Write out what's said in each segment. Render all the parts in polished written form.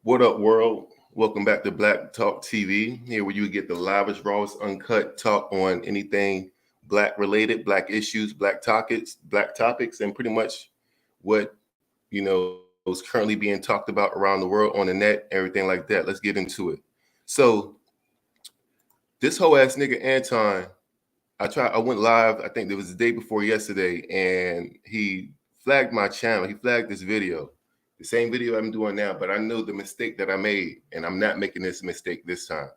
What up, world? Welcome back to Black Talk TV, here where you get the livest, rawest, uncut talk on anything black related, black issues, black topics, and pretty much what is currently being talked about around the world on the net, everything like that. Let's get into it. So, this whole ass nigga Anton, I went live. I think it was the day before yesterday, and he flagged my channel. He flagged this video. The same video I'm doing now, but I know the mistake that I made, and I'm not making this mistake this time.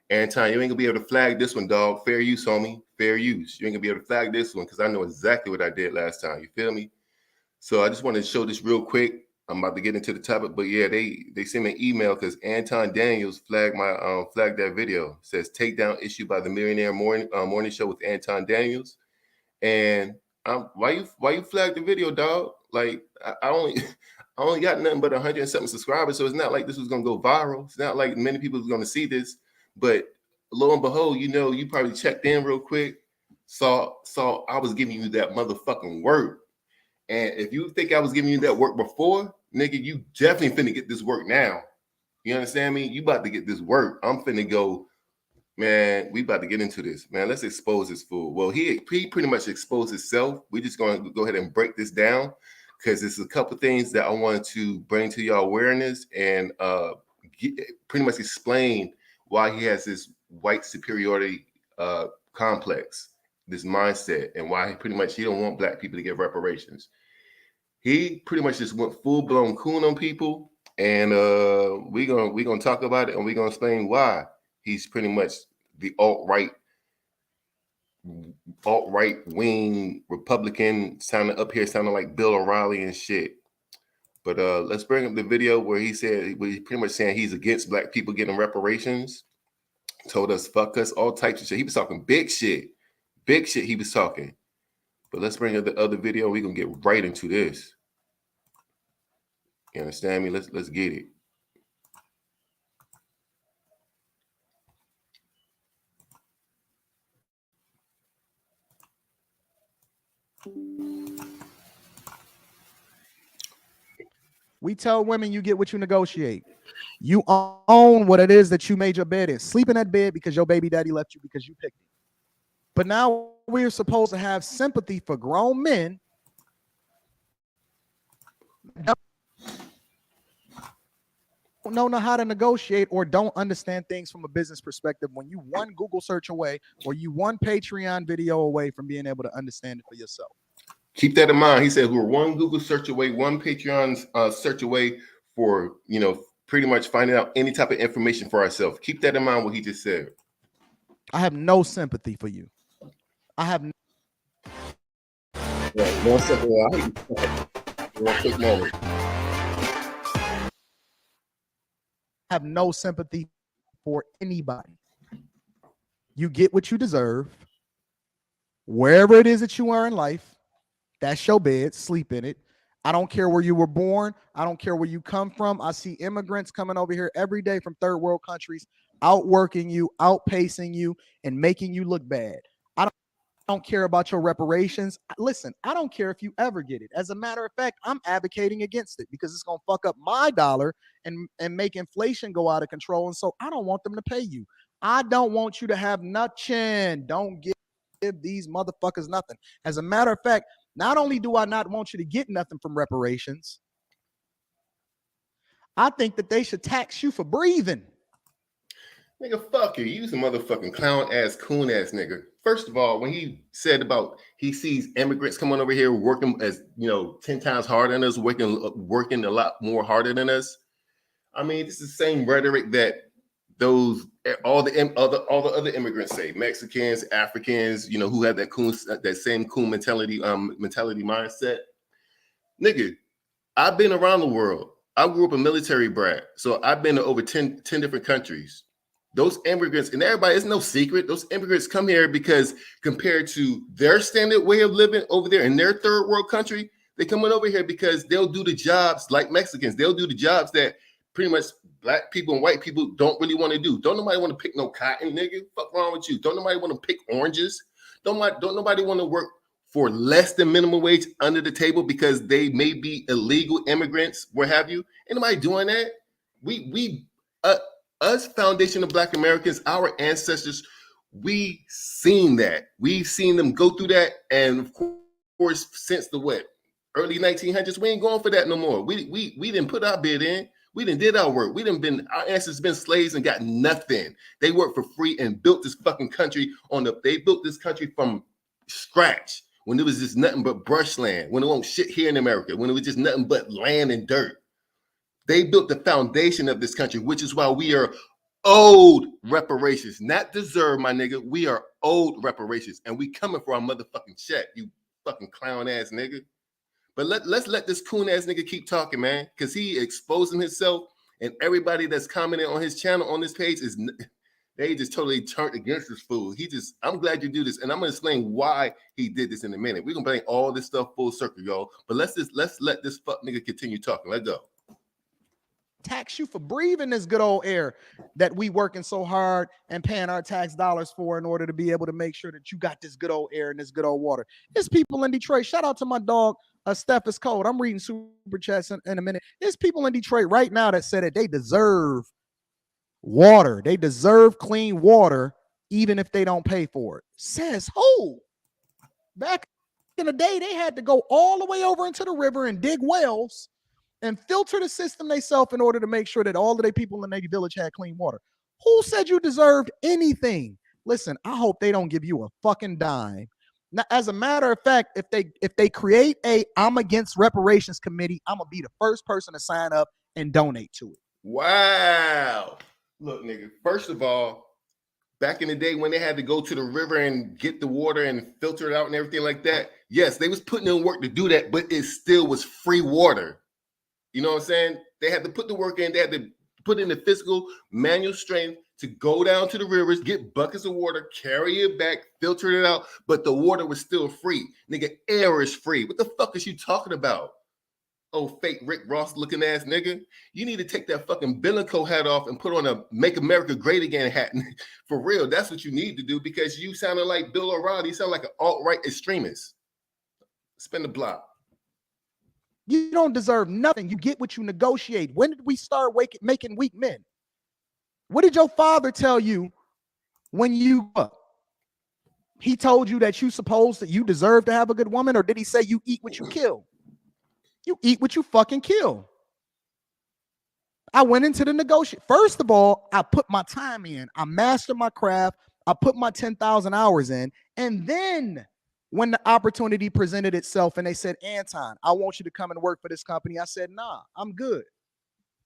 Anton, you ain't gonna be able to flag this one, dog. Fair use, homie. Fair use. You ain't gonna be able to flag this one because I know exactly what I did last time. You feel me? So I just want to show this real quick. I'm about to get into the topic, but yeah, they sent me an email because Anton Daniels flagged that video. It says takedown issued by the Millionaire Morning Show with Anton Daniels. And why you flagged the video, dog? Like I only got nothing but 100 and something subscribers, so it's not like this was gonna go viral. It's not like many people are gonna see this, but lo and behold, you probably checked in real quick, saw I was giving you that motherfucking work. And if you think I was giving you that work before, nigga, you definitely finna get this work now. You understand me? You about to get this work. I'm finna go, man, we about to get into this. Man, let's expose this fool. Well, he pretty much exposed himself. We just gonna go ahead and break this down because there's a couple things that I wanted to bring to your awareness and pretty much explain why he has this white superiority complex, this mindset, and why he don't want black people to get reparations. He pretty much just went full-blown coon on people, and we're gonna talk about it, and we're gonna explain why he's pretty much the alt-right wing Republican sounding like Bill O'Reilly and shit. But let's bring up the video where he's pretty much saying he's against black people getting reparations. Told us fuck us, all types of shit. He was talking big shit he was talking. But let's bring up the other video. We're gonna get right into this. You understand me? Let's get it. We tell women you get what you negotiate. You own what it is that you made your bed in. Sleep in that bed because your baby daddy left you because you picked it. But now we're supposed to have sympathy for grown men don't know how to negotiate or don't understand things from a business perspective when you one Google search away or you one Patreon video away from being able to understand it for yourself. Keep that in mind. He said we're one Google search away, one Patreon search away for, pretty much finding out any type of information for ourselves. Keep that in mind, what he just said. I have no sympathy for you. I have no... Yeah, 1 second. One quick moment. I have no sympathy for anybody. You get what you deserve. Wherever it is that you are in life, that's your bed, sleep in it. I don't care where you were born. I don't care where you come from. I see immigrants coming over here every day from third world countries, outworking you, outpacing you, and making you look bad. I don't care about your reparations. Listen, I don't care if you ever get it. As a matter of fact, I'm advocating against it because it's going to fuck up my dollar and make inflation go out of control. And so I don't want them to pay you. I don't want you to have nothing. Don't give these motherfuckers nothing. As a matter of fact, not only do I not want you to get nothing from reparations, I think that they should tax you for breathing. Nigga, fuck you. You some motherfucking clown ass, coon ass nigga. First of all, when he said about he sees immigrants coming over here working as 10 times harder than us, working a lot more harder than us. I mean, this is the same rhetoric that all the other immigrants say, Mexicans, Africans, who have that same coon mentality mindset. Nigga, I've been around the world. I grew up a military brat, so I've been to over 10 different countries. Those immigrants, and everybody, it's no secret, those immigrants come here because compared to their standard way of living over there in their third world country, they come over here because they'll do the jobs like Mexicans. They'll do the jobs that pretty much black people and white people don't really want to do. Don't nobody want to pick no cotton, nigga. Fuck wrong with you? Don't nobody want to pick oranges. Don't nobody want to work for less than minimum wage under the table because they may be illegal immigrants, what have you. Ain't nobody doing that. Us foundation of Black Americans, our ancestors, we seen that. We've seen them go through that, and of course, since the early 1900s, we ain't going for that no more. We didn't put our bid in. We didn't did our work. Our ancestors been slaves and got nothing. They worked for free and built this fucking country they built this country from scratch when it was just nothing but brushland, when it won't shit here in America, when it was just nothing but land and dirt. They built the foundation of this country, which is why we are owed reparations. Not deserve, my nigga. We are owed reparations, and we coming for our motherfucking check, you fucking clown ass nigga. But let's let this coon ass nigga keep talking, man, because he exposing himself, and everybody that's commenting on his channel on this page they just totally turned against this fool. I'm glad you do this, and I'm gonna explain why he did this in a minute. We're gonna bring all this stuff full circle, y'all. But let's let this fuck nigga continue talking. Let's go. Tax you for breathing this good old air that we working so hard and paying our tax dollars for in order to be able to make sure that you got this good old air and this good old water. There's people in Detroit. Shout out to my dog, Steph is cold. I'm reading super chats in a minute. There's people in Detroit right now that said that they deserve water. They deserve clean water, even if they don't pay for it. Says who? Back in the day, they had to go all the way over into the river and dig wells and filter the system themselves in order to make sure that all of the people in their village had clean water. Who said you deserved anything? Listen, I hope they don't give you a fucking dime. Now, as a matter of fact, if they create a I'm against reparations committee, I'm gonna be the first person to sign up and donate to it. Wow. Look, nigga, first of all, back in the day when they had to go to the river and get the water and filter it out and everything like that, yes, they was putting in work to do that, but it still was free water. You know what I'm saying? They had to put the work in. They had to put in the physical, manual strength to go down to the rivers, get buckets of water, carry it back, filter it out, but the water was still free. Nigga, air is free. What the fuck is you talking about? Oh, fake Rick Ross looking ass nigga. You need to take that fucking Billico hat off and put on a Make America Great Again hat. For real, that's what you need to do, because you sounded like Bill O'Reilly. You sound like an alt-right extremist. Spin the block. You don't deserve nothing. You get what you negotiate. When did we start making weak men? What did your father tell you when you up? He told you that you deserve to have a good woman, or did he say you eat what you kill? You eat what you fucking kill. I went into the negotiation. First of all, I put my time in. I mastered my craft. I put my 10,000 hours in. And then when the opportunity presented itself and they said, Anton, I want you to come and work for this company, I said, nah, I'm good.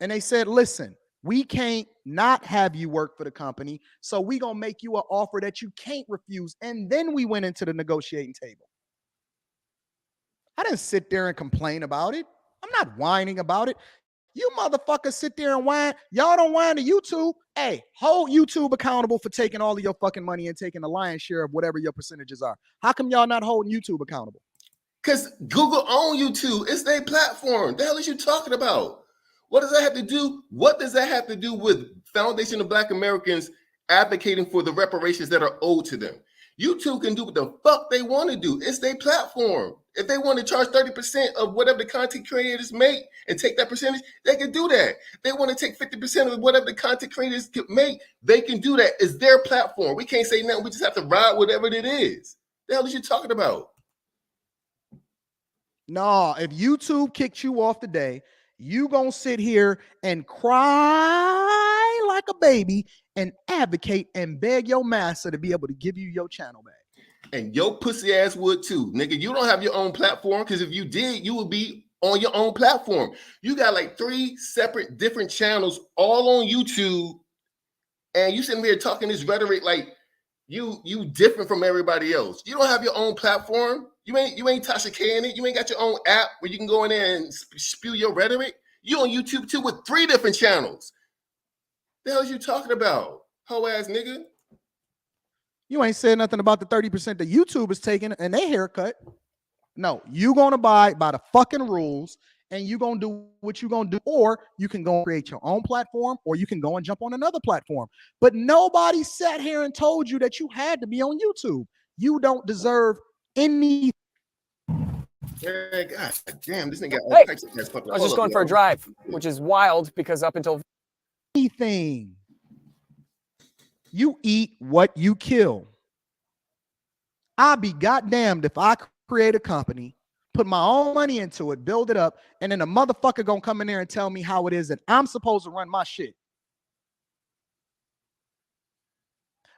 And they said, listen, we can't not have you work for the company, so we gonna make you an offer that you can't refuse. And then we went into the negotiating table. I didn't sit there and complain about it. I'm not whining about it. You motherfuckers sit there and whine. Y'all don't whine to YouTube. Hey, hold YouTube accountable for taking all of your fucking money and taking the lion's share of whatever your percentages are. How come y'all not holding YouTube accountable? Because Google owns YouTube. It's their platform. The hell is you talking about? What does that have to do? What does that have to do with Foundation of Black Americans advocating for the reparations that are owed to them? YouTube can do what the fuck they want to do. It's their platform. If they want to charge 30% of whatever the content creators make and take that percentage, they can do that. If they want to take 50% of whatever the content creators make, they can do that. It's their platform. We can't say nothing. We just have to ride whatever it is. The hell is you talking about? No, if YouTube kicked you off today, you gonna sit here and cry like a baby and advocate and beg your master to be able to give you your channel back. And your pussy ass would too, nigga. You don't have your own platform, because if you did, you would be on your own platform. You got like 3 separate different channels all on YouTube, and you sitting here talking this rhetoric like you different from everybody else. You don't have your own platform. You ain't Tasha K in it. You ain't got your own app where you can go in there and spew your rhetoric. You on YouTube too with 3 different channels. The hell is you talking about, hoe ass nigga? You ain't said nothing about the 30% that YouTube is taking and their haircut. No, you gonna abide by the fucking rules, and you gonna do what you gonna do, or you can go and create your own platform, or you can go and jump on another platform. But nobody sat here and told you that you had to be on YouTube. You don't deserve any. Yeah, God damn, this nigga got all Hey, types of ass fucking. I was just going for a drive, which is wild because up until anything. You eat what you kill. I'll be goddamned if I create a company, put my own money into it, build it up, and then a motherfucker gonna come in there and tell me how it is that I'm supposed to run my shit.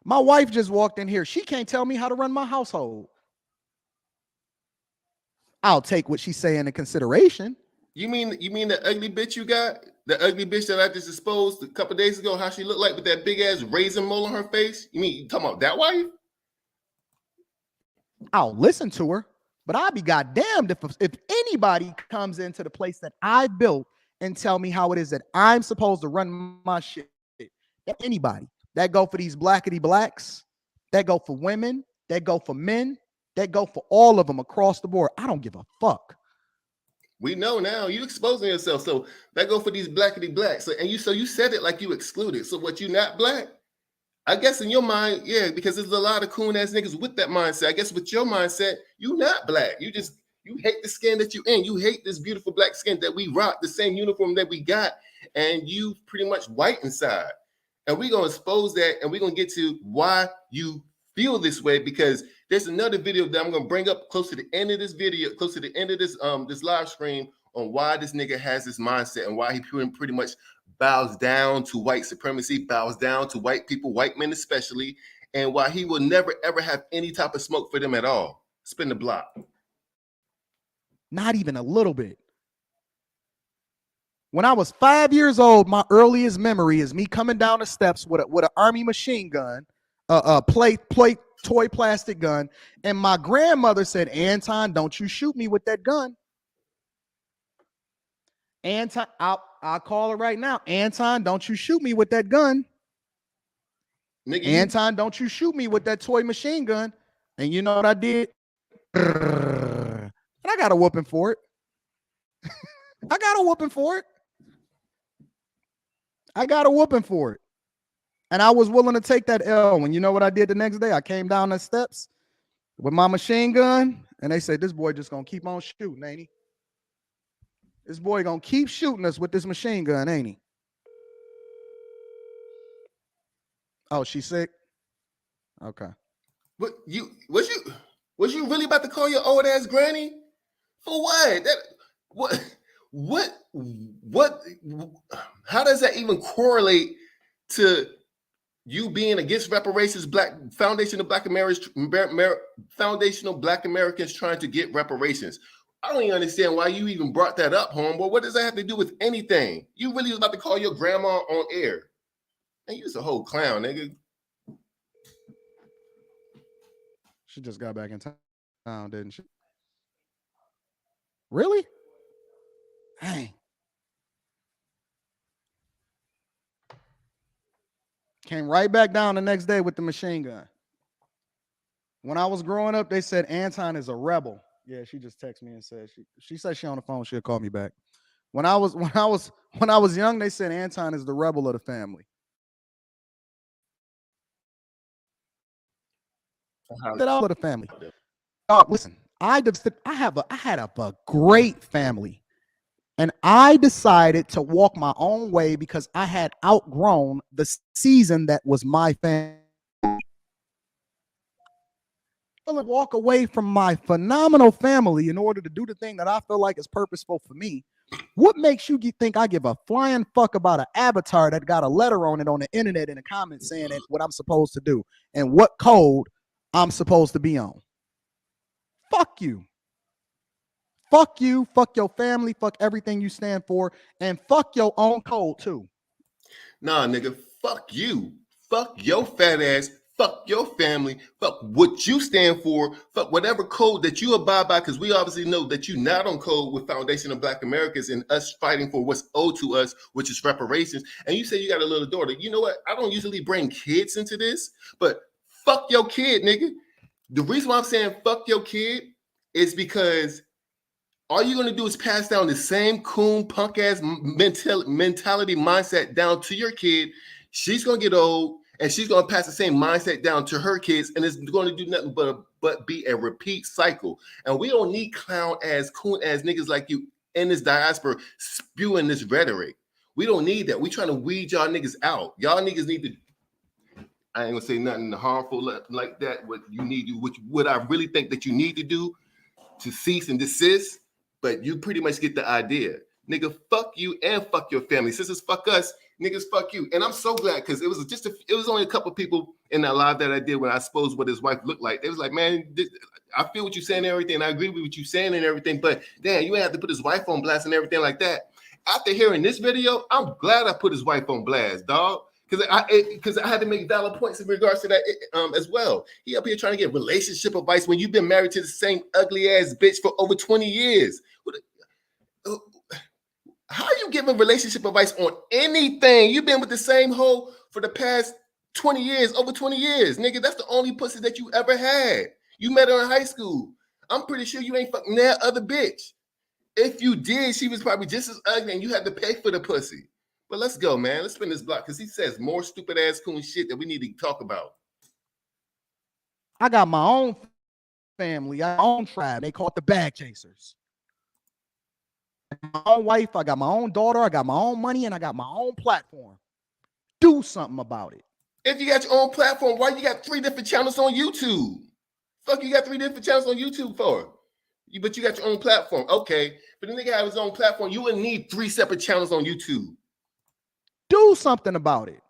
My wife just walked in here. She can't tell me how to run my household. I'll take what she's saying into consideration. You mean the ugly bitch you got? The ugly bitch that I just exposed a couple days ago, how she looked like with that big ass raisin mole on her face? You talking about that wife? I'll listen to her, but I'll be goddamned if anybody comes into the place that I built and tell me how it is that I'm supposed to run my shit. Anybody. That go for these blackity blacks, that go for women, that go for men, that go for all of them across the board. I don't give a fuck. We know now. You exposing yourself. So that go for these blackity blacks. So you said it like you excluded. So what, you not black? I guess in your mind, yeah, because there's a lot of coon ass niggas with that mindset. I guess with your mindset, you not black. You hate the skin that you in. You hate this beautiful black skin that we rock, the same uniform that we got, and you pretty much white inside. And we're gonna expose that, and we're gonna get to why you feel this way, because there's another video that I'm gonna bring up close to the end of this video, close to the end of this this live stream, on why this nigga has this mindset and why he pretty much bows down to white supremacy, bows down to white people, white men especially, and why he will never ever have any type of smoke for them at all. Spin the block. Not even a little bit. When I was 5 years old, my earliest memory is me coming down the steps with an army machine gun, toy plastic gun, and my grandmother said, "Anton, don't you shoot me with that gun." Anton, I'll call her right now. Anton, don't you shoot me with that gun. Nigga, Anton, don't you shoot me with that toy machine gun. And you know what I did? And I got a whooping for it. I got a whooping for it. And I was willing to take that L. And you know what I did the next day? I came down the steps with my machine gun, and they said, "This boy just gonna keep on shooting, ain't he? This boy gonna keep shooting us with this machine gun, ain't he?" Oh, she's sick? Okay. But was you really about to call your old ass granny? For what? What how does that even correlate to you being against reparations, foundational black Americans trying to get reparations? I don't even understand why you even brought that up, homeboy. What does that have to do with anything? You really was about to call your grandma on air. And you was a whole clown, nigga. She just got back in town, didn't she? Really? Dang. Came right back down the next day with the machine gun. When I was growing up, they said Anton is a rebel. Yeah, she just texted me and said she said she on the phone. She'll call me back. When I was young, they said Anton is the rebel of the family. That all of the family. Listen, I had a great family, and I decided to walk my own way because I had outgrown the season that was my family. Walk away from my phenomenal family in order to do the thing that I feel like is purposeful for me. What makes you think I give a flying fuck about an avatar that got a letter on it on the internet in the comments saying that what I'm supposed to do and what code I'm supposed to be on? Fuck you. Fuck you. Fuck your family. Fuck everything you stand for. And fuck your own code too. Nah, nigga. Fuck you. Fuck your fat ass. Fuck your family. Fuck what you stand for. Fuck whatever code that you abide by, because we obviously know that you're not on code with Foundation of Black Americans and us fighting for what's owed to us, which is reparations. And you say you got a little daughter. You know what? I don't usually bring kids into this, but fuck your kid, nigga. The reason why I'm saying fuck your kid is because all you're going to do is pass down the same coon punk ass mentality mindset down to your kid. She's going to get old, and she's going to pass the same mindset down to her kids, and it's going to do nothing but be a repeat cycle. And we don't need clown ass, coon ass niggas like you in this diaspora spewing this rhetoric. We don't need that. We trying to weed y'all niggas out. Y'all niggas need to. I ain't gonna say nothing harmful like that. What you need to, what I really think that you need to do to cease and desist. But you pretty much get the idea. Nigga, fuck you and fuck your family. Sisters, fuck us. Niggas, fuck you. And I'm so glad because it was only a couple people in that live that I did when I exposed what his wife looked like. They was like, man, I feel what you're saying and everything. And I agree with what you're saying and everything. But damn, you ain't have to put his wife on blast and everything like that. After hearing this video, I'm glad I put his wife on blast, dog. Because I had to make valid points in regards to that as well. He up here trying to get relationship advice when you've been married to the same ugly ass bitch for over 20 years. How are you giving relationship advice on anything? You've been with the same hoe for the past 20 years, over 20 years. Nigga, that's the only pussy that you ever had. You met her in high school. I'm pretty sure you ain't fucking that other bitch. If you did, she was probably just as ugly and you had to pay for the pussy. But let's go, man. Let's spin this block because he says more stupid ass coon shit that we need to talk about. I got my own family, my own tribe. They call it the bag chasers. My own wife, I got my own daughter, I got my own money, and I got my own platform. Do something about it. If you got your own platform, why you got 3 different channels on YouTube? Fuck, you got 3 different channels on YouTube for? But you got your own platform. Okay. But the nigga have his own platform. You wouldn't need 3 separate channels on YouTube. Do something about it.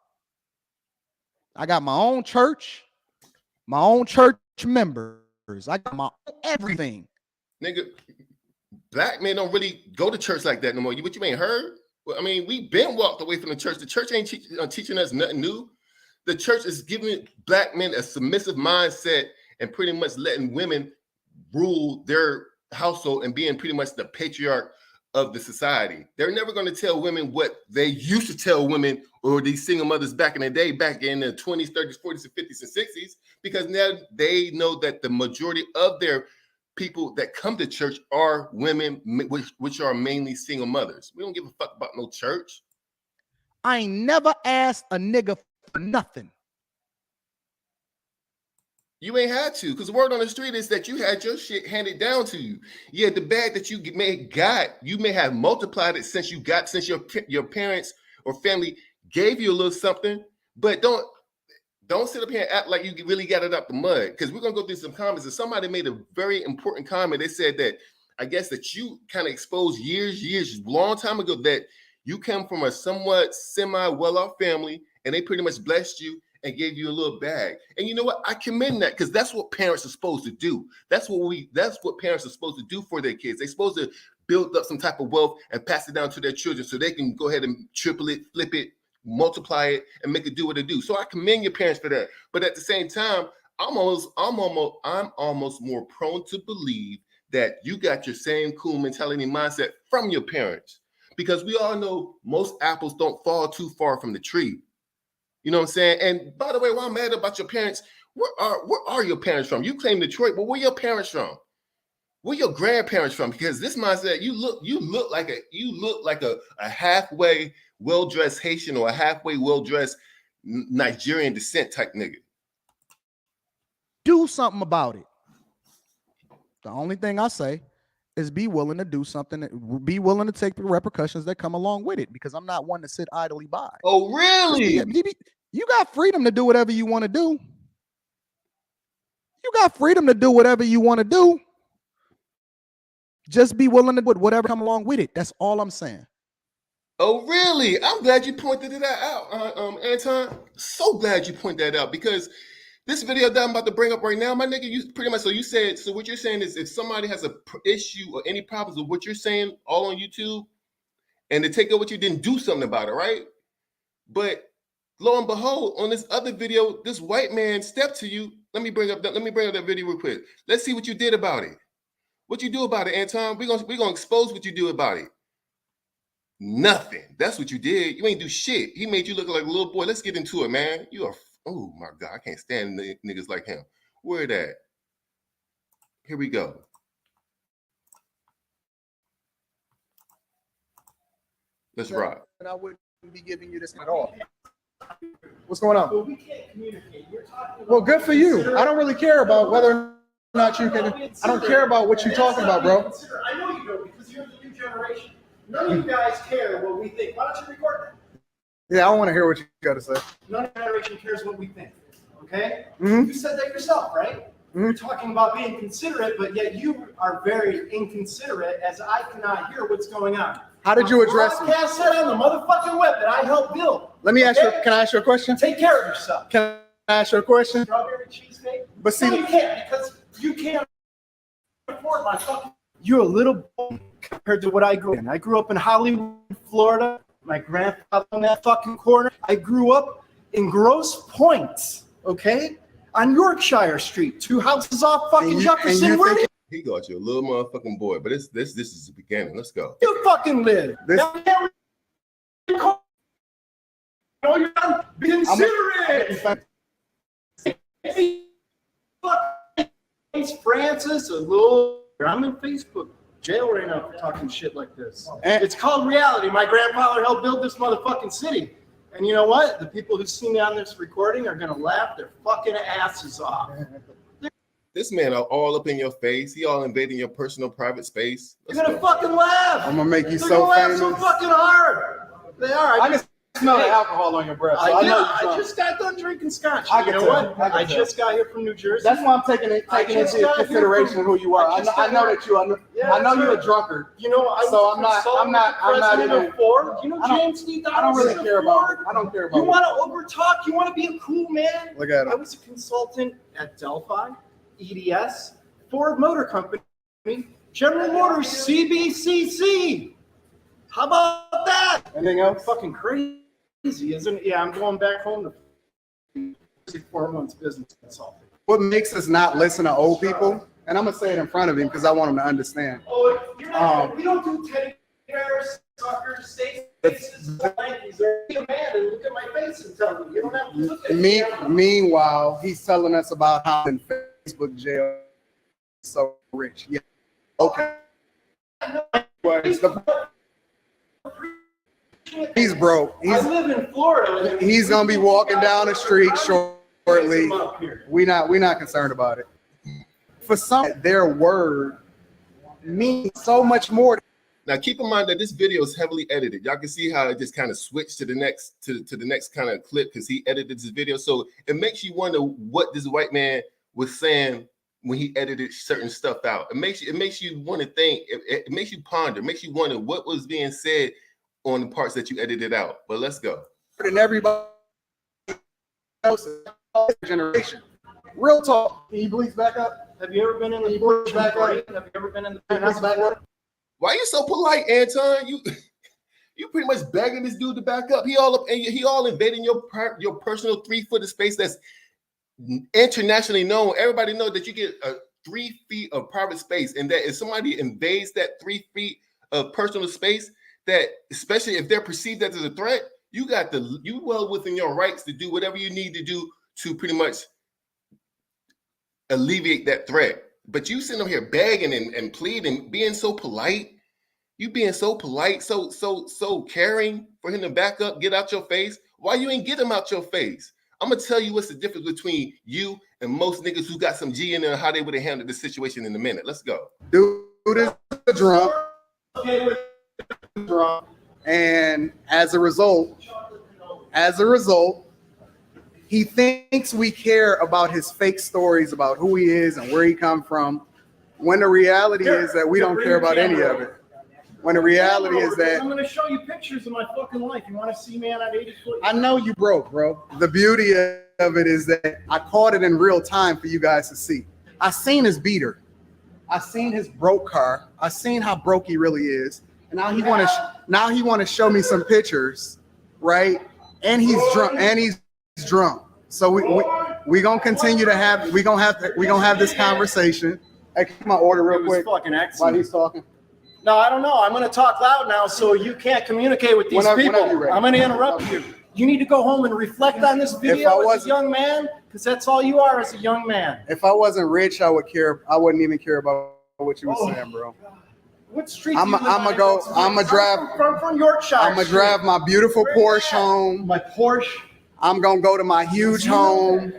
I got my own church members. I got my own everything. Nigga, black men don't really go to church like that no more. What you ain't heard? Well, I mean, we been walked away from the church. The church ain't teaching us nothing new. The church is giving black men a submissive mindset and pretty much letting women rule their household and being pretty much the patriarch of the society. They're never going to tell women what they used to tell women or these single mothers back in the day, back in the 20s, 30s, 40s, and 50s, and 60s, because now they know that the majority of their people that come to church are women, which are mainly single mothers. We don't give a fuck about no church. I ain't never asked a nigga for nothing. You ain't had to, because the word on the street is that you had your shit handed down to you. Yeah, the bag that you may have multiplied it since your parents or family gave you a little something, but don't sit up here and act like you really got it up the mud, because we're going to go through some comments, and somebody made a very important comment. They said that, I guess that you kind of exposed years, long time ago, that you come from a somewhat semi-well-off family, and they pretty much blessed you and gave you a little bag. And you know what? I commend that, because that's what parents are supposed to do. That's what parents are supposed to do for their kids. They're supposed to build up some type of wealth and pass it down to their children so they can go ahead and triple it, flip it, multiply it, and make it do what it do. So I commend your parents for that. But at the same time, I'm almost more prone to believe that you got your same cool mentality mindset from your parents, because we all know most apples don't fall too far from the tree. You know what I'm saying? And by the way, while I'm mad about your parents, where are your parents from? You claim Detroit, but where your parents from? Where your grandparents from? Because this mindset, you look like a halfway well-dressed Haitian or a halfway well-dressed Nigerian descent type nigga. Do something about it. The only thing I say is be willing to do something, be willing to take the repercussions that come along with it, because I'm not one to sit idly by. Oh, really? You got freedom to do whatever you want to do. You got freedom to do whatever you want to do. Just be willing to do whatever come along with it. That's all I'm saying. Oh, really? I'm glad you pointed that out, Anton. So glad you pointed that out, because this video that I'm about to bring up right now, my nigga, you pretty much, so what you're saying is if somebody has a issue or any problems with what you're saying all on YouTube, and they take out what you didn't do something about it, right? But lo and behold, on this other video, this white man stepped to you. Let me bring up that video real quick. Let's see what you did about it. What you do about it, Anton? We're gonna expose what you do about it. Nothing. That's what you did. You ain't do shit. He made you look like a little boy. Let's get into it, man. You are, oh my God, I can't stand niggas like him. Where that? Here we go. Let's rock. And I wouldn't be giving you this at all. What's going on? Well, we can't communicate. Well, good for you. I don't really care about whether or not you can. I don't care about what you're talking about, bro. I know you don't, because you're the new generation. None of you guys care what we think. Why don't you record that? Yeah, I want to hear what you got to say. None of your generation cares what we think. Okay? Mhm. You said that yourself, right? You're talking about being considerate, but yet you are very inconsiderate as I cannot hear what's going on. How did you address it? Broadcast that on the motherfucking web that I helped build. Let me ask you. Okay? Can I ask you a question? Take care of yourself. Can I ask you a question? Strawberry cheesecake? But see, No, you can't, because you can't afford my fucking. You're a little boy compared to what I grew up in. I grew up in Hollywood, Florida. My grandfather on that fucking corner. I grew up in Grosse Pointe, okay? On Yorkshire Street, 2 houses off fucking Jefferson. Where do He got you a little motherfucking boy, but this is the beginning. Let's go. you fucking live? No, you're not considerate. Francis, a little. I'm in Facebook jail right now for talking shit like this. It's called reality. My grandfather helped build this motherfucking city. And you know what? The people who see me on this recording are going to laugh their fucking asses off. This man are all up in your face. He all invading your personal private space. You're going to fucking laugh. I'm gonna make you They're so gonna laugh famous. so fucking hard. They are. I can smell the alcohol on your breath. So I know you're I drunk. just got done drinking scotch. I You can know tell. what? I can tell. just got here from New Jersey. That's why I'm taking I just into got here consideration from- who you are. I I just know, I got know here- that you. I know, Yeah, I know that's you're a right. drunkard. You know, I So was I'm not- consulting I'm not- with the I'm not president even- of Ford. You know I don't- James D. I don't really Donaldson care of about. Ford? I don't care about. You want to over talk? You want to be a cool man? Look at I him. was a consultant at Delphi, EDS, Ford Motor Company, General Motors, CBCC. How about that? Anything else? Fucking crazy, isn't it? Yeah, I'm going back home to 4 months business consulting. What makes us not listen to old people? And I'm gonna say it in front of him because I want him to understand. Oh, you're not, we don't do teddy bears, suckers, safe faces, blankies. Be a man and look at my face and tell me. You don't have to look at me. Meanwhile, he's telling us about how in Facebook jail he's so rich. Yeah. Okay. But it's he's broke. I live in Florida. He's gonna be walking down the street shortly. We're not concerned about it. For some, their word means so much more. Now keep in mind that this video is heavily edited. Y'all can see how it just kind of switched to the next the next kind of clip because he edited this video. So it makes you wonder what this white man was saying when he edited certain stuff out. It makes you want to think. It makes you ponder. It makes you wonder what was being said on the parts that you edited out. But let's go. And everybody else generation. Real talk. Can you please back up? Have you ever been in the push back up? Have you ever been in the Back up. Why you so polite, Anton? You pretty much begging this dude to back up. He all invading your personal 3-foot space that's internationally known. Everybody knows that you get 3 feet of private space, and that if somebody invades that 3 feet of personal space, that especially if they're perceived as a threat, you well within your rights to do whatever you need to do to pretty much alleviate that threat. But you sitting over here begging and pleading, being so polite. You being so polite, so caring for him to back up, get out your face. Why you ain't get him out your face? I'm gonna tell you what's the difference between you and most niggas who got some G in there, how they would have handled the situation in a minute. Let's go. Dude is drunk. And as a result, he thinks we care about his fake stories about who he is and where he come from, when the reality is that we don't care about any of it. When the reality is that I'm going to show you pictures of my fucking life. You want to see me on that 80 foot? I know you broke, bro. The beauty of it is that I caught it in real time for you guys to see. I seen his beater. I seen his broke car. I seen how broke he really is. And now he want to show me some pictures, right? And he's drunk. So we gonna continue to have this conversation. Hey, keep my order real quick Fucking while excellent. he's talking. No, I don't know. I'm going to talk loud now, so you can't communicate with these Whenever people. you're ready. I'm going to interrupt you. You need to go home and reflect on this video as a young man, because that's all you are as a young man. If I wasn't rich, I wouldn't even care about what you were saying, bro. What street? I'ma drive from Yorkshire. I'm gonna drive my beautiful Porsche home. My Porsche. I'm gonna go to my huge home.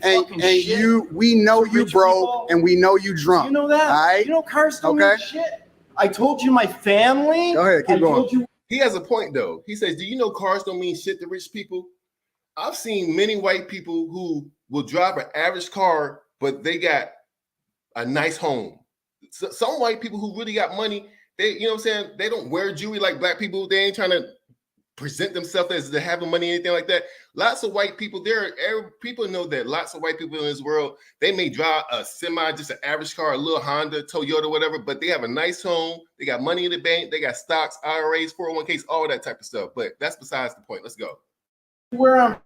And we know you Rich broke people. and we know you drunk. You know that? All right? You know cars don't Okay. mean shit. I told you my family. Go ahead, keep I going. told you He has a point though. He says, "Do you know cars don't mean shit to rich people?" I've seen many white people who will drive an average car, but they got a nice home. So, some white people who really got money, they, you know what I'm saying, they don't wear jewelry like black people. They ain't trying to present themselves as they having money, anything like that. Lots of white people, people know that lots of white people in this world, they may drive a semi, just an average car, a little Honda, Toyota, whatever, but they have a nice home. They got money in the bank. They got stocks, IRAs, 401ks, all that type of stuff. But that's besides the point. Let's go. where I'm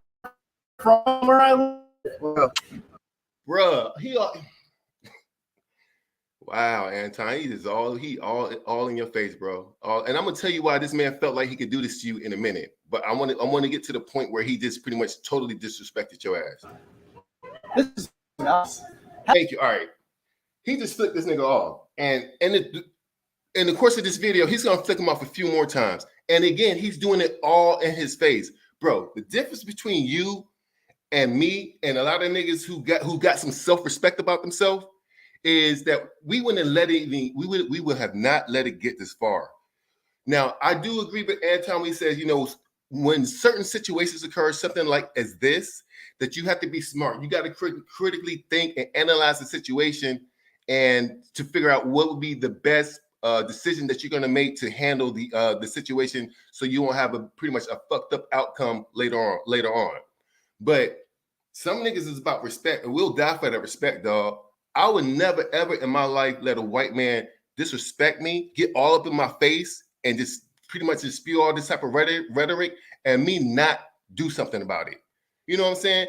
from, where I live. Well, Bruh, wow, Anton, he all in your face, bro. And I'm gonna tell you why this man felt like he could do this to you in a minute. But I want to get to the point where he just pretty much totally disrespected your ass. This is nuts. Thank you. All right, he just flicked this nigga off, and in the course of this video, he's gonna flick him off a few more times. And again, he's doing it all in his face, bro. The difference between you and me and a lot of niggas who got some self-respect about themselves is that we wouldn't let it even, we would have not let it get this far. Now, I do agree with Anton when he says, you know, when certain situations occur, something like as this, that you have to be smart. You got to critically think and analyze the situation and to figure out what would be the best decision that you're going to make to handle the situation, so you won't have pretty much a fucked up outcome later on. But some niggas is about respect, and we'll die for that respect, dog. I would never, ever in my life let a white man disrespect me, get all up in my face, and just pretty much just spew all this type of rhetoric, and me not do something about it. You know what I'm saying?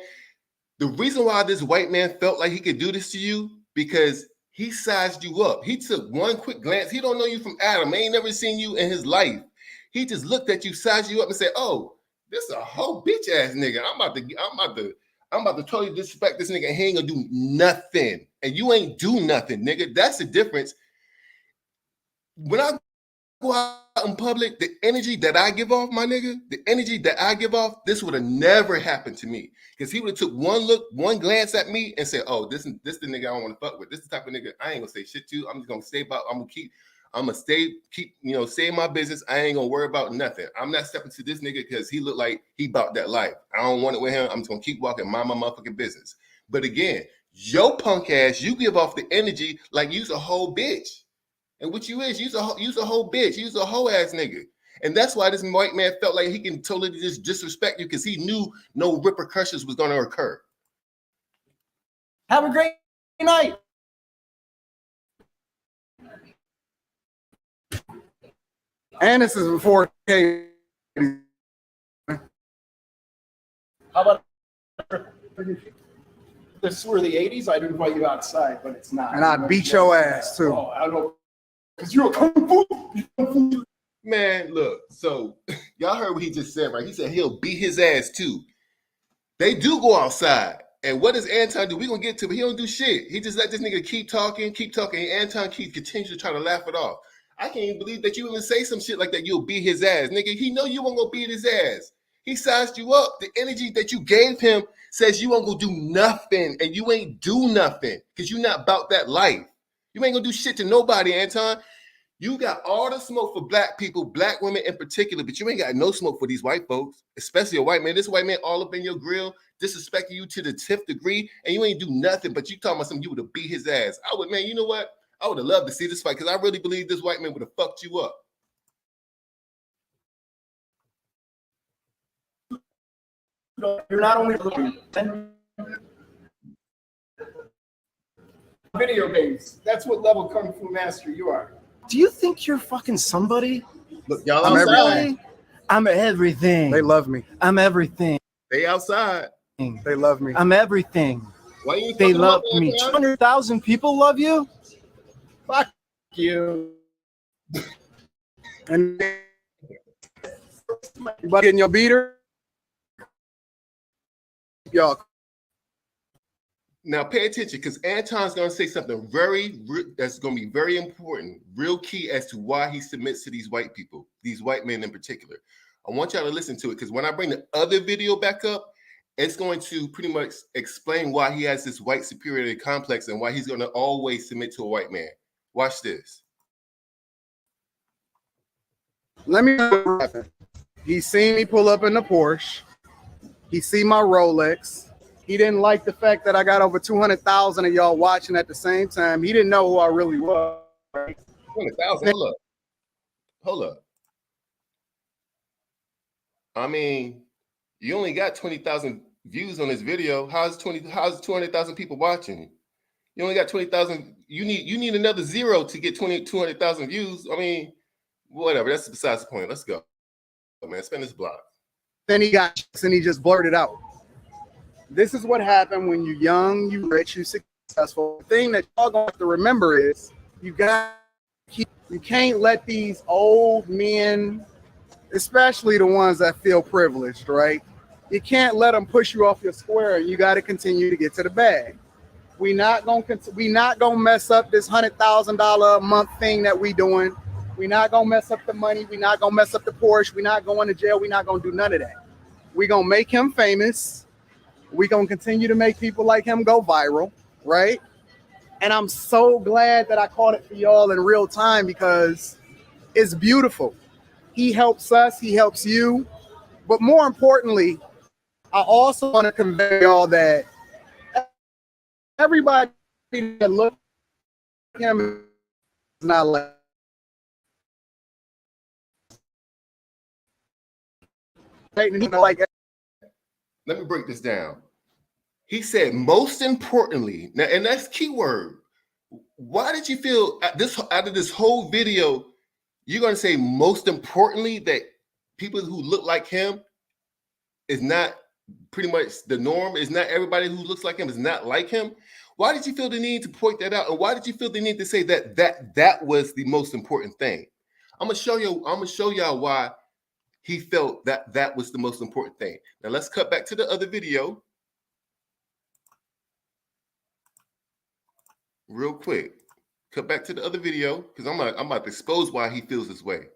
The reason why this white man felt like he could do this to you, because he sized you up. He took one quick glance. He don't know you from Adam. He ain't never seen you in his life. He just looked at you, sized you up, and said, "Oh, this is a whole bitch ass nigga. I'm about to totally disrespect this nigga, and he ain't gonna do nothing. And you ain't do nothing, nigga." That's the difference. When I go out in public, the energy that I give off, my nigga, this would have never happened to me. Because he would have took one look, one glance at me and said, "Oh, this the nigga I don't want to fuck with. This is the type of nigga I ain't gonna say shit to. I'm just gonna stay about, I'm gonna keep, stay in my business. I ain't gonna worry about nothing. I'm not stepping to this nigga because he look like he about that life. I don't want it with him. I'm just gonna keep walking, mind my motherfucking business." But again, your punk ass, you give off the energy like you's a whole bitch. And what you is, you's a whole bitch. You's a whole ass nigga. And that's why this white man felt like he can totally just disrespect you, because he knew no repercussions was gonna occur. Have a great night. and this is before Katie. How about this were the 80s? I'd invite you outside, but it's not. And I'd beat your ass too. Oh, I don't, because you're a kung fu. Man, look, so y'all heard what he just said, right? He said he'll beat his ass too. They do go outside. And what does Anton do? We're going to get to it, but he don't do shit. He just let this nigga keep talking. And Anton continues to try to laugh it off. I can't even believe that you even say some shit like that. You'll beat his ass. Nigga, he know you won't go beat his ass. He sized you up. The energy that you gave him says you won't go do nothing, and you ain't do nothing because you're not about that life. You ain't going to do shit to nobody, Anton. You got all the smoke for black people, black women in particular, but you ain't got no smoke for these white folks, especially a white man. This white man all up in your grill, disrespecting you to the 10th degree, and you ain't do nothing, but you talking about something, you would have beat his ass. I would, man, you know what? I would have loved to see this fight, because I really believe this white man would have fucked you up. You're not only video games. That's what level kung fu master you are. Do you think you're fucking somebody? Look, y'all I'm outside. everything. I'm everything. They love me. I'm everything. They outside. They love me. I'm everything. Why you They fucking love up, me. Anton? 200,000 people love you? Fuck you. And you getting your beater? Y'all. Now pay attention, because Anton's going to say something that's going to be very important, real key as to why he submits to these white people, these white men in particular. I want y'all to listen to it, because when I bring the other video back up, it's going to pretty much explain why he has this white superiority complex and why he's going to always submit to a white man. Watch this. Let me know what happened. He seen me pull up in the Porsche. He see my Rolex. He didn't like the fact that I got over 200,000 of y'all watching at the same time. He didn't know who I really was. 20,000. Hold up. I mean, you only got 20,000 views on this video. How's 200,000 people watching? You only got 20,000. You need another zero to get 200,000 views. I mean, whatever. That's besides the point. Let's go, man. Spin this block. Then he got and he just blurted out. This is what happened when you're young, you rich, you successful. The thing that y'all gonna have to remember is you can't let these old men, especially the ones that feel privileged, right? You can't let them push you off your square, and you got to continue to get to the bag. We not gonna mess up this $100,000 a month thing that we doing. We not gonna mess up the money. We not gonna mess up the Porsche. We not going to jail. We not gonna do none of that. We gonna make him famous. We gonna continue to make people like him go viral, right? And I'm so glad that I caught it for y'all in real time because it's beautiful. He helps us. He helps you. But more importantly, I also want to convey y'all that everybody that look at him is not like let me break this down. He said, most importantly, now, and that's keyword. Why did you feel out of this whole video, you're going to say most importantly that people who look like him is not pretty much the norm? Is not everybody who looks like him is not like him? Why did you feel the need to point that out? And why did you feel the need to say that was the most important thing? I'm gonna show y'all why he felt that was the most important thing. Now let's cut back to the other video real quick. Cut back to the other video because I'm about to expose why he feels this way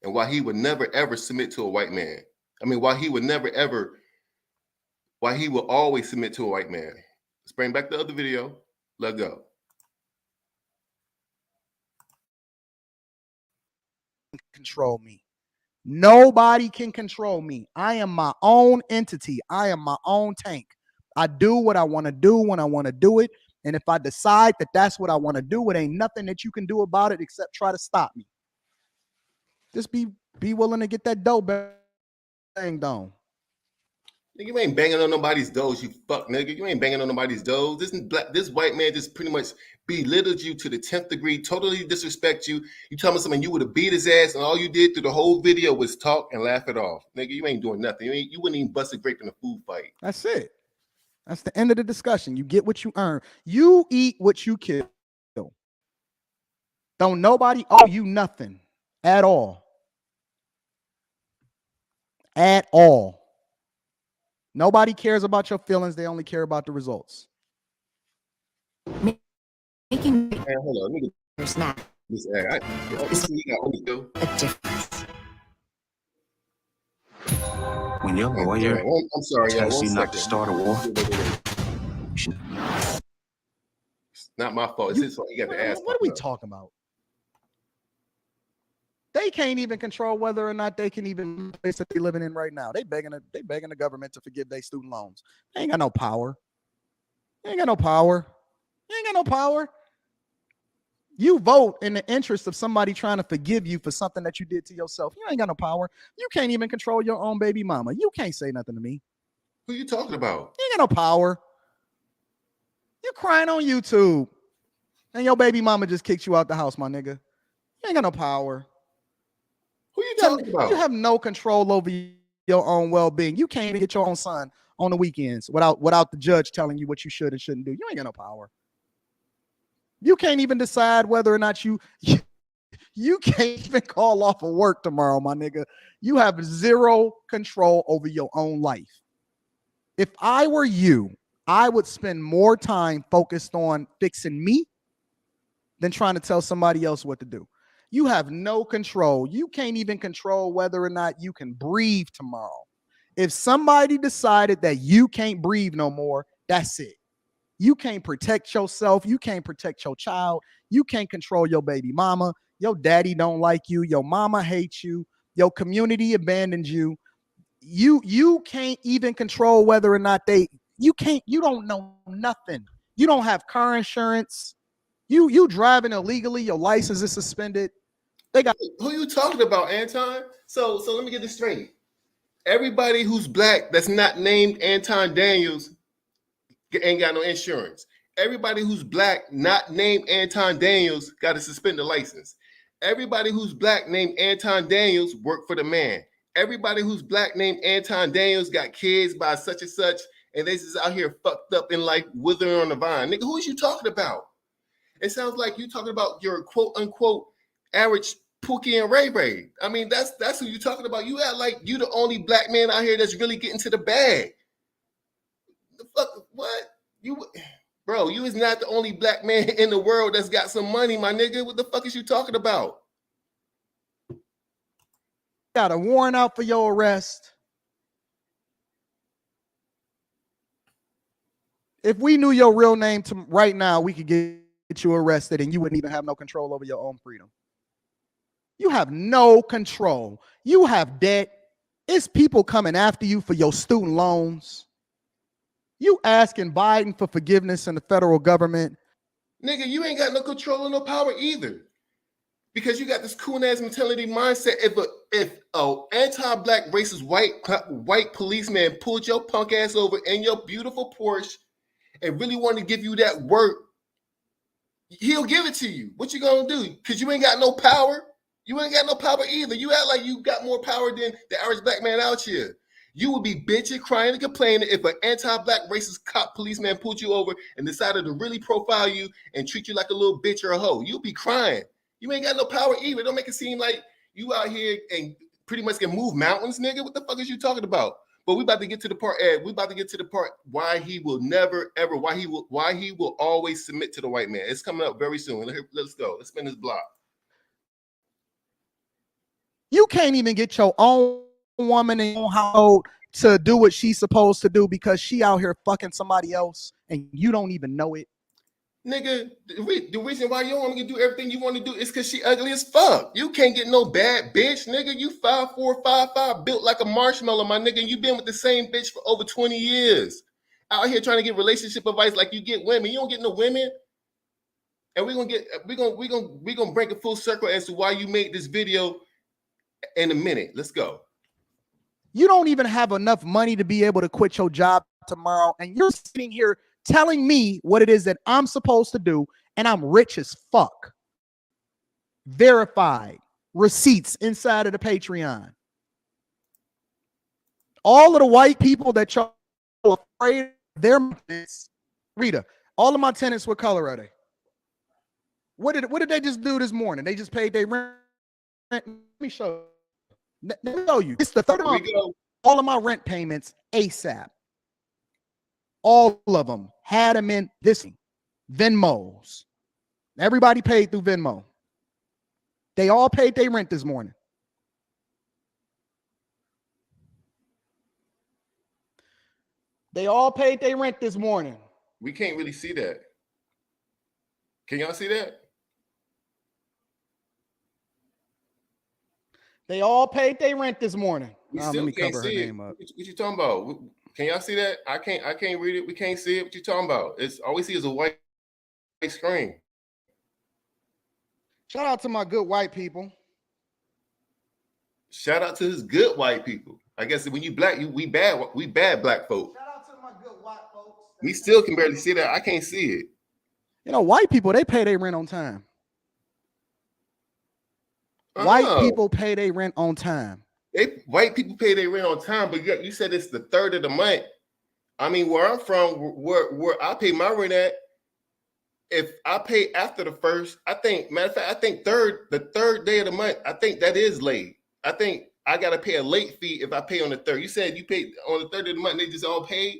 and why he would never ever submit to a white man. I mean, why he will always submit to a white man. Let's bring back the other video. Let go. Control me. Nobody can control me. I am my own entity. I am my own tank. I do what I want to do when I want to do it. And if I decide that that's what I want to do, it ain't nothing that you can do about it except try to stop me. Just be willing to get that dough banged on. Nigga, you ain't banging on nobody's doors, you fuck nigga. You ain't banging on nobody's doors. This white man just pretty much belittled you to the 10th degree, totally disrespect you. You tell me something, you would have beat his ass, and all you did through the whole video was talk and laugh it off. Nigga, you ain't doing nothing. You wouldn't even bust a grape in a food fight. That's it. That's the end of the discussion. You get what you earn. You eat what you kill. Don't nobody owe you nothing at all. At all. Nobody cares about your feelings. They only care about the results. Making hey, hold on. there's not a difference. When your lawyer I'm sorry, tells you not to start a war. It's not my fault. It's his fault. You got to ask. What are we talking about? They can't even control whether or not they can even the place that they're living in right now. They begging the government to forgive their student loans. They ain't got no power. You ain't got no power. You ain't got no power. You vote in the interest of somebody trying to forgive you for something that you did to yourself. You ain't got no power. You can't even control your own baby mama. You can't say nothing to me. Who you talking about? You ain't got no power. You're crying on YouTube. And your baby mama just kicked you out the house, my nigga. You ain't got no power. Who you talking about? You have no control over your own well-being. You can't even get your own son on the weekends without the judge telling you what you should and shouldn't do. You ain't got no power. You can't even decide whether or not you can't even call off of work tomorrow, my nigga. You have zero control over your own life. If I were you, I would spend more time focused on fixing me than trying to tell somebody else what to do. You have no control. You can't even control whether or not you can breathe tomorrow. If somebody decided that you can't breathe no more, that's it. You can't protect yourself. You can't protect your child. You can't control your baby mama. Your daddy don't like you. Your mama hates you. Your community abandoned you. You can't even control whether or not you don't know nothing. You don't have car insurance. You driving illegally, your license is suspended. They got Who you talking about, Anton? So let me get this straight. Everybody who's black that's not named Anton Daniels ain't got no insurance. Everybody who's black not named Anton Daniels got a suspended license. Everybody who's black named Anton Daniels work for the man. Everybody who's black named Anton Daniels got kids by such and such, and they just out here fucked up in life, withering on the vine. Nigga, who is you talking about? It sounds like you talking about your quote unquote average Pookie and Ray Ray. I mean, that's who you talking about. You act like you the only black man out here that's really getting to the bag. The fuck, what? Bro, you is not the only black man in the world that's got some money, my nigga. What the fuck is you talking about? got a warrant out for your arrest. If we knew your real name right now, we could get you arrested and you wouldn't even have no control over your own freedom. You have no control. You have debt. It's people coming after you for your student loans. You asking Biden for forgiveness in the federal government. Nigga, you ain't got no control or no power either. Because you got this cool ass mentality mindset. If a anti-black racist white policeman pulled your punk ass over in your beautiful Porsche and really wanted to give you that work, he'll give it to you. What you gonna do? Because you ain't got no power. You ain't got no power either. You act like you got more power than the average black man out here. You would be bitching, crying, and complaining if an anti-black racist cop policeman pulled you over and decided to really profile you and treat you like a little bitch or a hoe. You'll be crying. You ain't got no power either. Don't make it seem like you out here and pretty much can move mountains, nigga. What the fuck is you talking about? But we about to get to the part, Ed. We about to get to the part why he will never, ever, why he will always submit to the white man. It's coming up very soon. Let's go. Let's spin this block. You can't even get your own woman in your household to do what she's supposed to do because she out here fucking somebody else and you don't even know it. Nigga, the reason why you don't want to do everything you want to do is because she ugly as fuck. You can't get no bad bitch, nigga. You 5'4", 5'5", built like a marshmallow, my nigga. You been with the same bitch for over 20 years. Out here trying to get relationship advice like you get women. You don't get no women. And we're gonna break a full circle as to why you made this video in a minute. Let's go. You don't even have enough money to be able to quit your job tomorrow, and you're sitting here telling me what it is that I'm supposed to do, and I'm rich as fuck. Verified receipts inside of the Patreon. All of the white people that y'all are afraid they're Rita, all of my tenants, what color are they? What did they just do this morning? They just paid their rent. Let me show you. Let me show you. It's the third month. All of my rent payments ASAP. All of them had them in this Venmos. Everybody paid through Venmo. They all paid their rent this morning. They all paid their rent this morning. We can't really see that. Can y'all see that? They all paid their rent this morning. We still let me can't cover her see it. name up. What you talking about? Can y'all see that? I can't read it. We can't see it. What you talking about? It's all we see is a white screen. Shout out to my good white people. Shout out to his good white people. I guess when you black, we bad black folk. Shout out to my good white folks. We still can barely see that. I can't see it. You know, white people, they pay their rent on time. White people pay their rent on time. White people pay their rent on time, but you said it's the third of the month. I mean, where I'm from, where I pay my rent at, if I pay after the first, I think, matter of fact, I think the third day of the month, I think that is late. I think I got to pay a late fee if I pay on the third. You said you paid on the third of the month, they just all paid.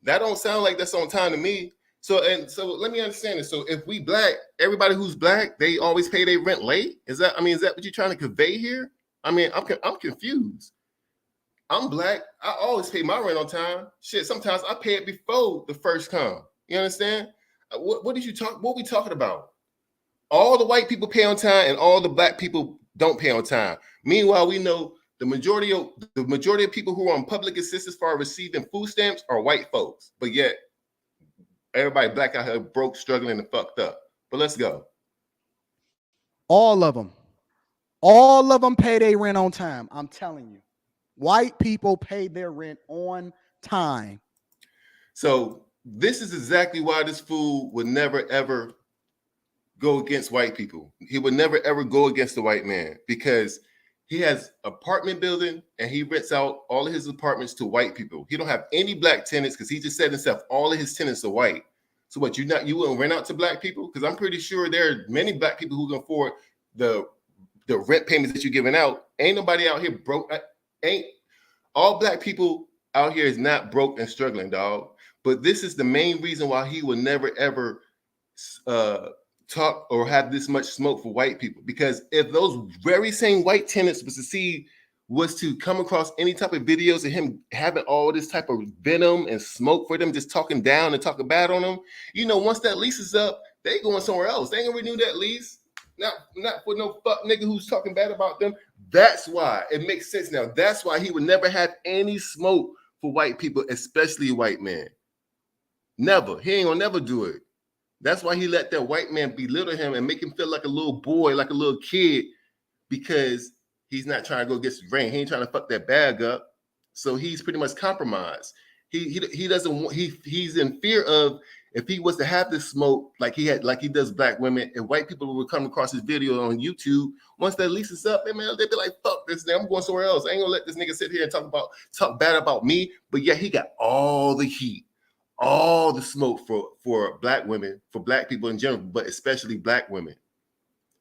That don't sound like that's on time to me. So let me understand this. So if we black, everybody who's black, they always pay their rent late. Is that what you're trying to convey here? I mean, I'm confused. I'm black. I always pay my rent on time. Shit, sometimes I pay it before the first come. You understand? What we talking about? All the white people pay on time and all the black people don't pay on time. Meanwhile, we know the majority of people who are on public assistance for receiving food stamps are white folks, but yet everybody black out here broke, struggling, and fucked up. But let's go. All of them pay their rent on time. I'm telling you, white people pay their rent on time. So this is exactly why this fool would never ever go against white people. He would never ever go against the white man because he has apartment building and he rents out all of his apartments to white people. He don't have any black tenants because he just said himself all of his tenants are white. So what, you wouldn't rent out to black people? Because I'm pretty sure there are many black people who can afford the rent payments that you're giving out. Ain't nobody out here broke. Ain't all black people out here is not broke and struggling, dog. But this is the main reason why he will never ever talk or have this much smoke for white people. Because if those very same white tenants was to come across any type of videos of him having all this type of venom and smoke for them, just talking down and talking bad on them, once that lease is up, they going somewhere else. They ain't gonna renew that lease. Not for no fuck nigga who's talking bad about them. That's why it makes sense now. That's why he would never have any smoke for white people, especially white men. Never. He ain't gonna never do it. That's why he let that white man belittle him and make him feel like a little boy, like a little kid, because he's not trying to go against the grain. He ain't trying to fuck that bag up. So he's pretty much compromised. He doesn't want, he's in fear of, if he was to have this smoke like he does black women, and white people would come across his video on YouTube, once that lease is up, man, they'd be like, fuck this nigga, I'm going somewhere else. I ain't gonna let this nigga sit here and talk bad about me. But yeah, he got all the heat, all the smoke for black women, for black people in general, but especially black women.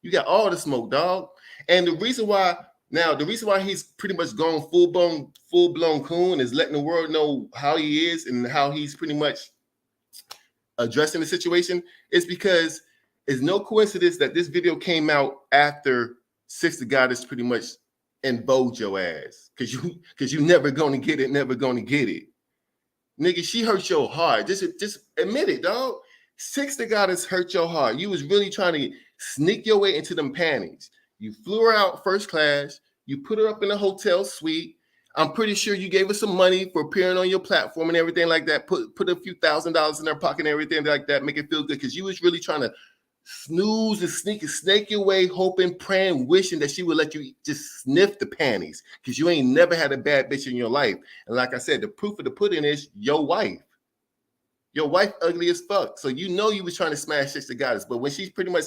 You got all the smoke, dog. And the reason why he's pretty much gone full-blown coon is letting the world know how he is and how he's pretty much addressing the situation is because it's no coincidence that this video came out after Six the Goddess pretty much invoked your ass. Cause you never gonna get it. Nigga, she hurt your heart. Just admit it, dog. Six the Goddess hurt your heart. You was really trying to sneak your way into them panties. You flew her out first class. You put her up in a hotel suite. I'm pretty sure you gave her some money for appearing on your platform and everything like that. Put a few $1,000s in her pocket and everything like that. Make it feel good because you was really trying to snooze and snake your way, hoping, praying, wishing that she would let you just sniff the panties because you ain't never had a bad bitch in your life. And like I said, the proof of the pudding is your wife. Your wife ugly as fuck. So you was trying to smash Six the Goddess. But when she's pretty much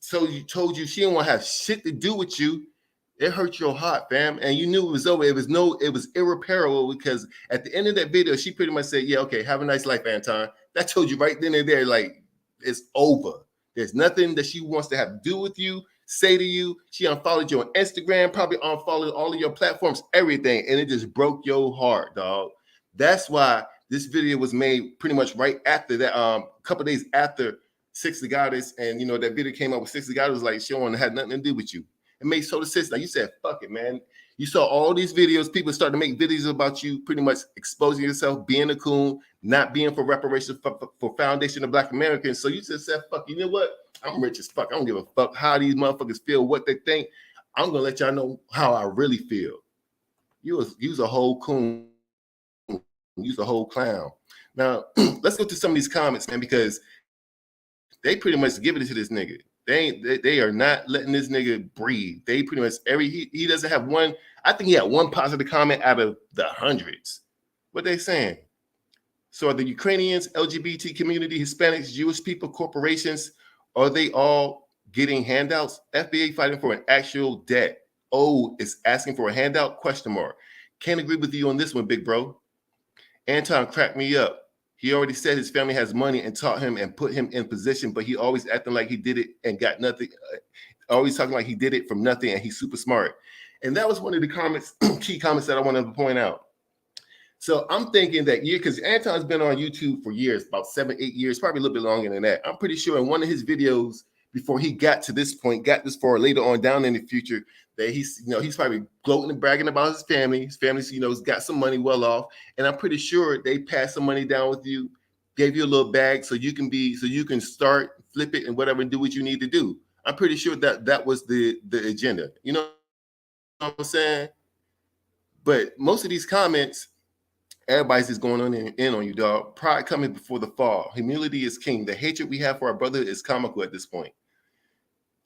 told you she didn't want to have shit to do with you, it hurt your heart, fam. And you knew it was over. It was irreparable because at the end of that video, she pretty much said, yeah, okay, have a nice life, Anton. That told you right then and there, like, it's over. There's nothing that she wants to have to do with you, say to you. She unfollowed you on Instagram, probably unfollowed all of your platforms, everything. And it just broke your heart, dog. That's why this video was made pretty much right after that, a couple days after Six the Goddess. And, that video came out with Six the Goddess was like, she don't want to have nothing to do with you. It made total sense. Now you said, fuck it, man. You saw all these videos. People started to make videos about you pretty much exposing yourself, being a coon, not being for reparations for Foundation of Black Americans. So you just said, fuck, you know what? I'm rich as fuck. I don't give a fuck how these motherfuckers feel, what they think. I'm going to let y'all know how I really feel. You was a whole coon. You was a whole clown. Now, let's go to some of these comments, man, because they pretty much giving it to this nigga. They are not letting this nigga breathe. They pretty much he doesn't have one. I think he had one positive comment out of the hundreds. What they saying? So are the Ukrainians, LGBT community, Hispanics, Jewish people, corporations, are they all getting handouts? FBA fighting for an actual debt. Oh, is asking for a handout? ? Can't agree with you on this one, big bro. Anton cracked me up. He already said his family has money and taught him and put him in position, but he always acting like he did it and got nothing. Always talking like he did it from nothing and he's super smart. And that was one of the comments, key comments that I wanted to point out. So I'm thinking that because Anton's been on YouTube for years, about 7-8 years, probably a little bit longer than that. I'm pretty sure in one of his videos before he got to this point, got this far later on down in the future, that he's probably gloating and bragging about his family. His family's, has got some money well off. And I'm pretty sure they passed some money down with you, gave you a little bag so you can start, flip it and whatever, and do what you need to do. I'm pretty sure that was the agenda. You know what I'm saying? But most of these comments, everybody's just going on in on you, dog. Pride coming before the fall. Humility is king. The hatred we have for our brother is comical at this point.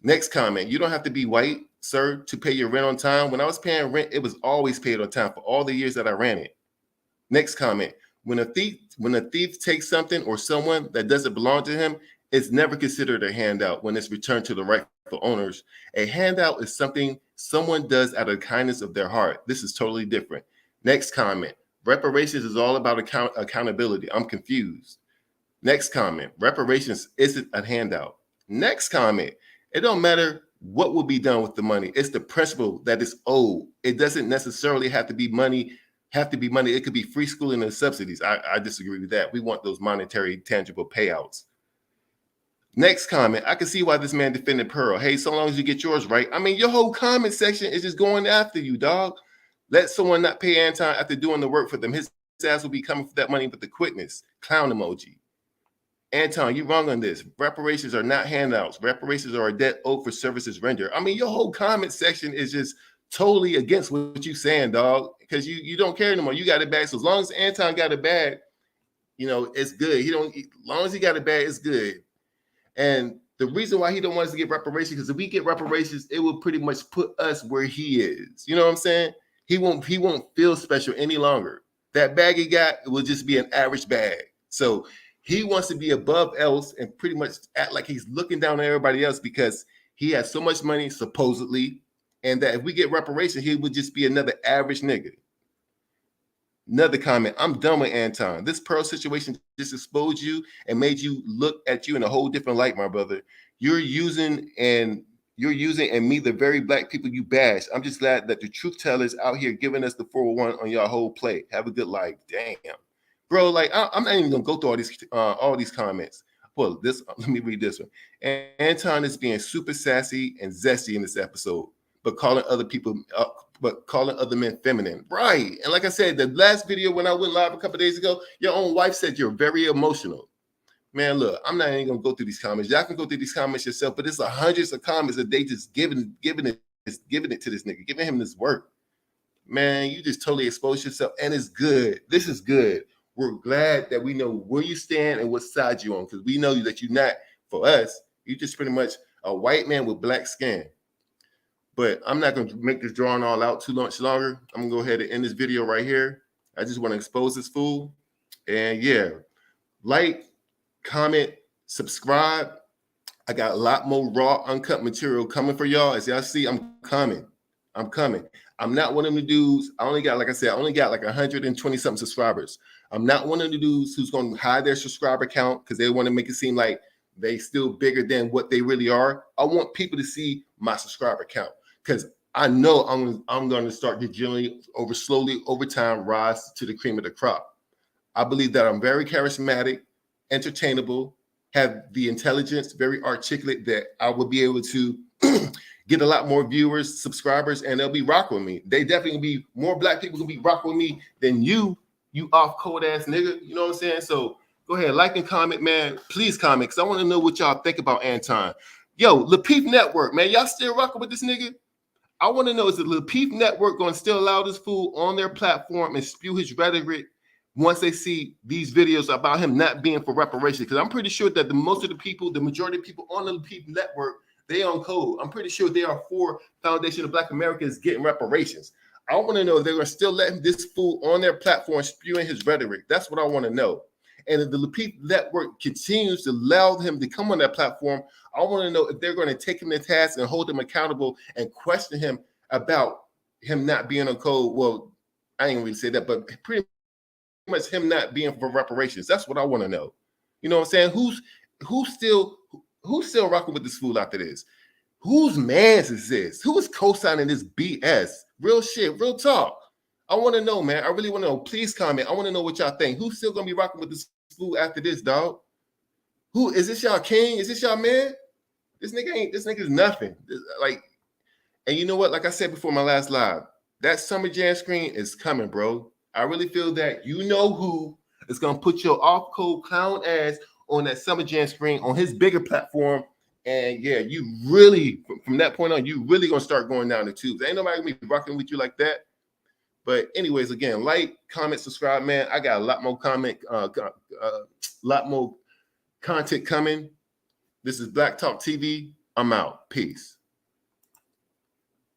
Next comment. You don't have to be white, sir, to pay your rent on time. When I was paying rent, it was always paid on time for all the years that I ran it. Next comment. When a thief takes something or someone that doesn't belong to him, it's never considered a handout when it's returned to the rightful owners. A handout is something someone does out of the kindness of their heart. This is totally different. Next comment. Reparations is all about accountability. I'm confused. Next comment. Reparations isn't a handout. Next comment. It don't matter what will be done with the money. It's the principle that is owed. It doesn't necessarily have to be money. It could be free schooling and subsidies. I disagree with that. We want those monetary, tangible payouts. Next comment. I can see why this man defended Pearl. Hey, so long as you get yours right. I mean, your whole comment section is just going after you, dog. Let someone not pay Anton after doing the work for them. His ass will be coming for that money with the quickness. Clown emoji. Anton, you wrong on this. Reparations are not handouts. Reparations are a debt owed for services rendered. I mean, your whole comment section is just totally against what you're saying, dog, because you don't care anymore. You got it back. So as long as Anton got it back, you know, it's good. As long as he got it back, it's good. And the reason why he don't want us to get reparations, because if we get reparations, it will pretty much put us where he is. You know what I'm saying? He won't feel special any longer. That bag he got will just be an average bag. So he wants to be above else and pretty much act like he's looking down on everybody else because he has so much money, supposedly, and that if we get reparations, he would just be another average nigga. Another comment. I'm done with Anton. This Pearl situation just exposed you and made you look at you in a whole different light, my brother. You're using and me, the very black people you bash. I'm just glad that the truth tellers out here giving us the 401 on your whole plate. Have a good life. Damn. Bro, like I'm not even gonna go through all these comments. Well, let me read this one. Anton is being super sassy and zesty in this episode, but calling other men feminine. Right. And like I said, the last video when I went live a couple of days ago, your own wife said you're very emotional. Man, look, I'm not even gonna go through these comments. Y'all can go through these comments yourself, but it's hundreds of comments that they just giving it to this nigga, giving him this work. Man, you just totally expose yourself, and it's good. This is good. We're glad that we know where you stand and what side you're on, because we know that you're not, for us, you're just pretty much a white man with black skin. But I'm not going to make this drawing all out too much longer. I'm going to go ahead and end this video right here. I just want to expose this fool. And yeah, like, comment, subscribe. I got a lot more raw, uncut material coming for y'all. As y'all see, I'm coming. I'm not one of the dudes. I only got like 120 something subscribers. I'm not one of the dudes who's going to hide their subscriber count because they want to make it seem like they still bigger than what they really are. I want people to see my subscriber count because I know I'm going to start to generally slowly over time rise to the cream of the crop. I believe that I'm very charismatic, entertainable, have the intelligence, very articulate, that I will be able to get a lot more viewers, subscribers, and they'll be rocking with me. They definitely be more black people gonna be rocking with me than you off cold ass nigga. You know what I'm saying? So go ahead, like and comment, man. Please comment, because I want to know what y'all think about Anton. Yo, Lapeef Network, man, y'all still rocking with this nigga? I want to know, is the Lapeef Network going to still allow this fool on their platform and spew his rhetoric once they see these videos about him not being for reparations? Because I'm pretty sure that the majority of people on the Lapeef Network, they on code. I'm pretty sure they are for Foundation of Black Americans getting reparations. I want to know if they're going to still let this fool on their platform spewing his rhetoric. That's what I want to know. And if the Lapeef Network continues to allow him to come on that platform, I want to know if they're going to take him to task and hold him accountable and question him about him not being on code. Well, I ain't really say that, but pretty much him not being for reparations. That's what I want to know. You know what I'm saying? Who's still rocking with this fool after this? Whose man's is this? Who is co-signing this BS? Real shit, real talk. I want to know, man. I really want to know. Please comment. I want to know what y'all think. Who's still gonna be rocking with this fool after this, dog? Who is this? Y'all king? Is this y'all man? This nigga's nothing. And you know what? Like I said before my last live, that Summer Jam screen is coming, bro. I really feel that you know who is gonna put your off-code clown ass on that Summer Jam screen on his bigger platform And yeah, you really, from that point on, you really gonna start going down the tubes. Ain't nobody gonna be rocking with you like that. But anyways, again, like, comment, subscribe, man. I got a lot more lot more content coming. This is Black Talk TV. I'm out. Peace.